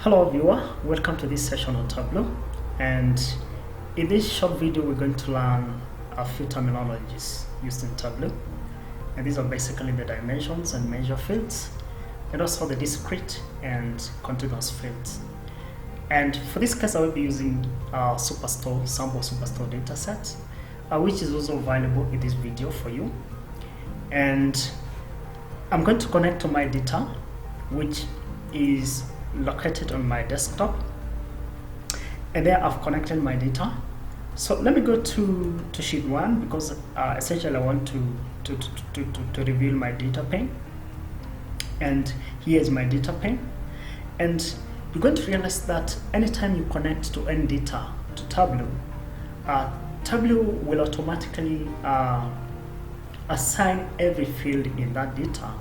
Hello viewer, welcome to this session on Tableau, and in this short video we're going to learn a few terminologies used in Tableau, and these are basically the dimensions and measure fields and also the discrete and continuous fields. And for this case I will be using sample superstore dataset, which is also available in this video for you. And I'm going to connect to my data, which is located on my desktop, and there I've connected my data. So let me go to sheet 1 because essentially I want to reveal my data pane, and here's my data pane. And you're going to realize that anytime you connect to any data to Tableau, Tableau will automatically assign every field in that data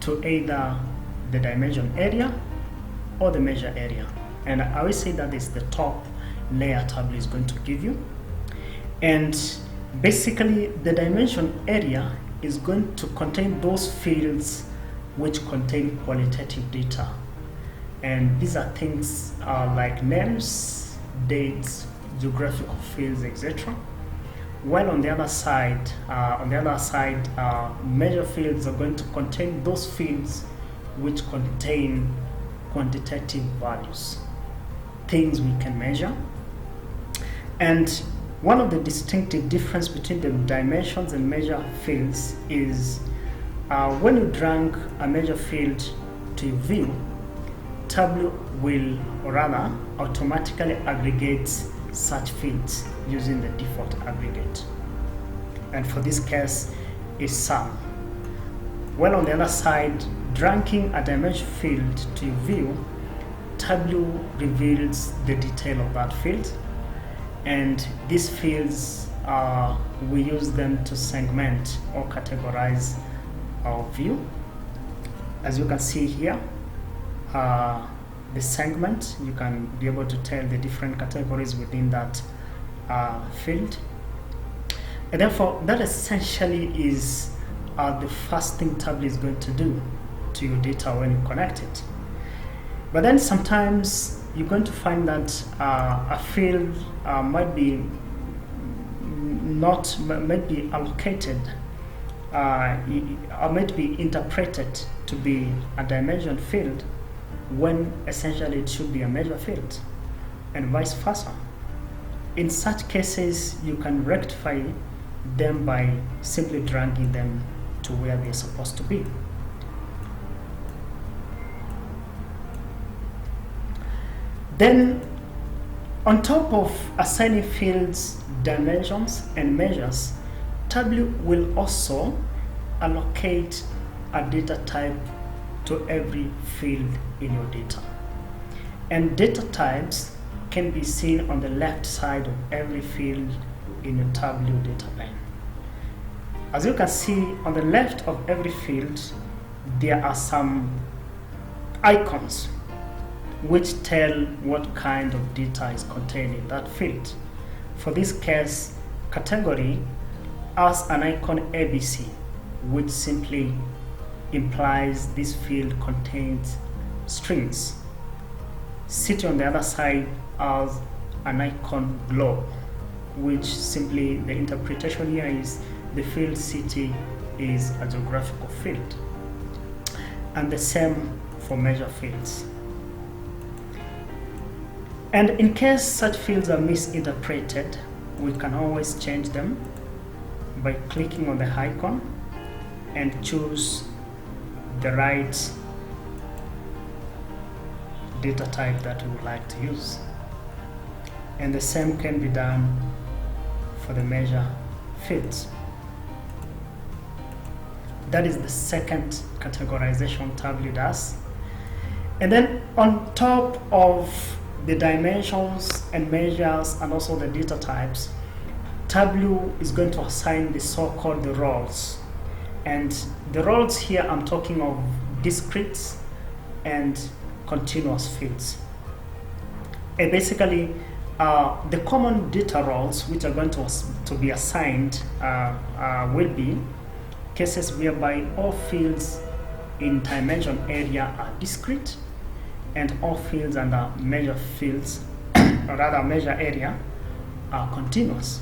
to either the dimension area or the measure area. And I will say that is the top layer Tableau is going to give you. And basically the dimension area is going to contain those fields which contain qualitative data. And these are things like names, dates, geographical fields, etc. While on the other side, measure fields are going to contain those fields which contain quantitative values, things we can measure. And one of the distinctive difference between the dimensions and measure fields is when you drag a measure field to your view, Tableau will, or rather, automatically aggregate such fields using the default aggregate. And for this case is sum. Well, on the other side, dragging a dimension field to your view, Tableau reveals the detail of that field, and these fields we use them to segment or categorize our view. As you can see here, the segment, you can be able to tell the different categories within that field, and therefore that essentially is the first thing Tableau is going to do to your data when you connect it. But then sometimes you're going to find that a field might be allocated or might be interpreted to be a dimension field when essentially it should be a measure field, and vice versa. In such cases, you can rectify them by simply dragging them to where they're supposed to be. Then, on top of assigning fields, dimensions, and measures, Tableau will also allocate a data type to every field in your data. And data types can be seen on the left side of every field in your Tableau data pane. As you can see, on the left of every field, there are some icons which tell what kind of data is contained in that field. For this case, category has an icon ABC, which simply implies this field contains strings. City on the other side has an icon globe, which simply the interpretation here is the field city is a geographical field. And the same for measure fields. And in case such fields are misinterpreted, we can always change them by clicking on the icon and choose the right data type that we would like to use. And the same can be done for the measure fields. That is the second categorization Tableau does. And then on top of the dimensions and measures and also the data types, Tableau is going to assign the so-called the roles. And the roles here, I'm talking of discrete and continuous fields. And basically, the common data roles which are going to be assigned will be cases whereby all fields in dimension area are discrete, and all fields under measure fields, or rather measure area, are continuous.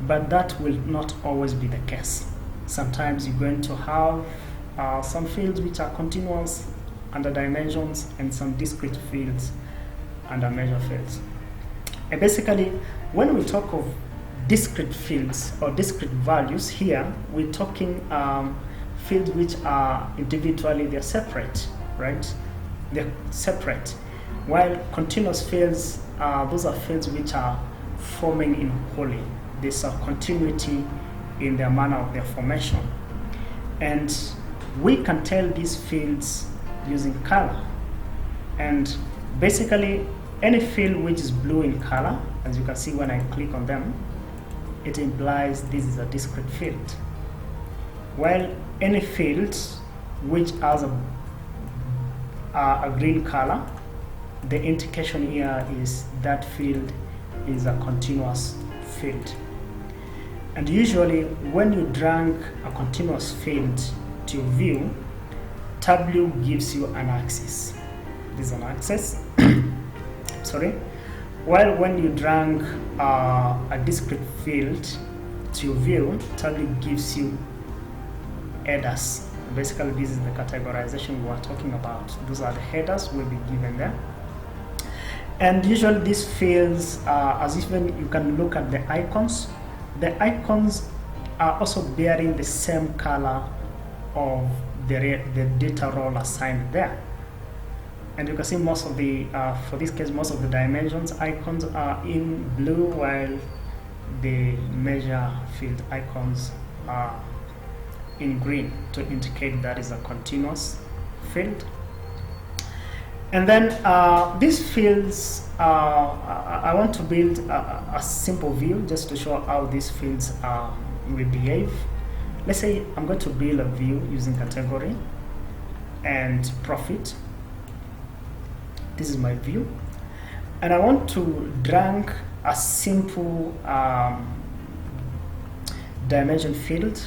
But that will not always be the case. Sometimes you're going to have some fields which are continuous under dimensions and some discrete fields under measure fields. And basically, when we talk of discrete fields or discrete values here, we're talking fields which are individually, they're separate, right? They're separate. While continuous fields, those are fields which are forming in wholly. There's a continuity in their manner of their formation. And we can tell these fields using color. And basically, any field which is blue in color, as you can see when I click on them, it implies this is a discrete field. While any field which has a green color, the indication here is that field is a continuous field. And usually when you drag a continuous field to your view, Tableau gives you an axis. This is an axis. Sorry. While when you drag a discrete field to your view, Tableau gives you headers. Basically, this is the categorization we are talking about. Those are the headers will be given there. And usually these fields, as even you can look at the icons are also bearing the same color of the data role assigned there. And you can see most of the, for this case, most of the dimensions icons are in blue, while the measure field icons are in green to indicate that is a continuous field. And then these fields, I want to build a simple view just to show how these fields will behave. Let's say I'm going to build a view using category and profit. This is my view. And I want to drag a simple dimension field,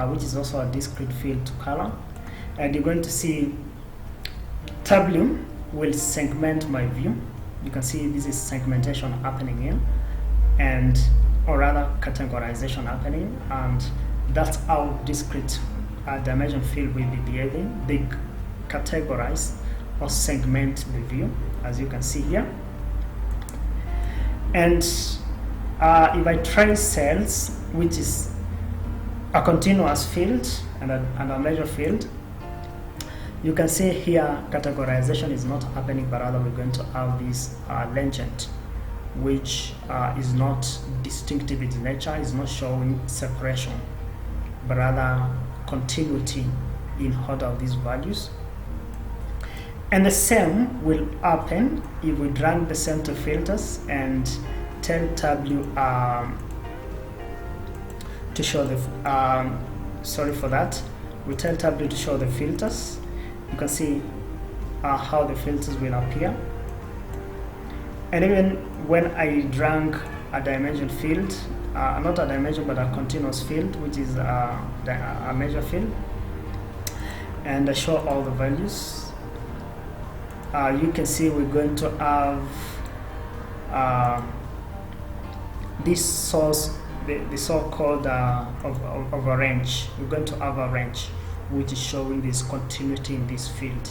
which is also a discrete field to color. And you're going to see Tableau will segment my view. You can see this is segmentation happening here, and or rather categorization happening, and that's how discrete dimension field will be behaving. They categorize or segment the view, as you can see here. And if I trace cells, which is a continuous field and a measure field, you can see here categorization is not happening, but rather we're going to have this legend, which is not distinctive in its nature, is not showing separation, but rather continuity in order of these values. And the same will happen if we drag the same to filters and tell Tableau to show the, sorry for that, we tell Tableau to show the filters. You can see how the filters will appear. And even when I drag a dimension field, not a dimension but a continuous field, which is a measure field, and I show all the values, you can see we're going to have this source, the so-called of a range. We're going to have a range which is showing this continuity in this field.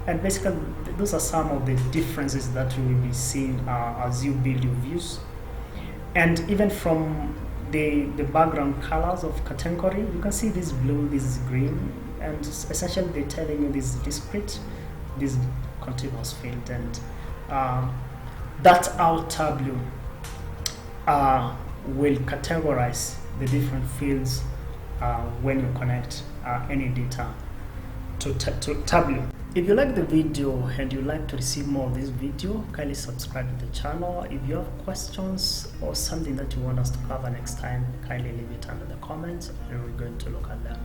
And basically those are some of the differences that we will be seeing as you build your views. And even from the background colors of category, you can see this blue, this is green, and essentially they're telling you this is discrete, this continuous field. And that's how Tableau will categorize the different fields when you connect any data to Tableau. If you like the video and you like to receive more of this video, kindly subscribe to the channel. If you have questions or something that you want us to cover next time, kindly leave it under the comments and we're going to look at them.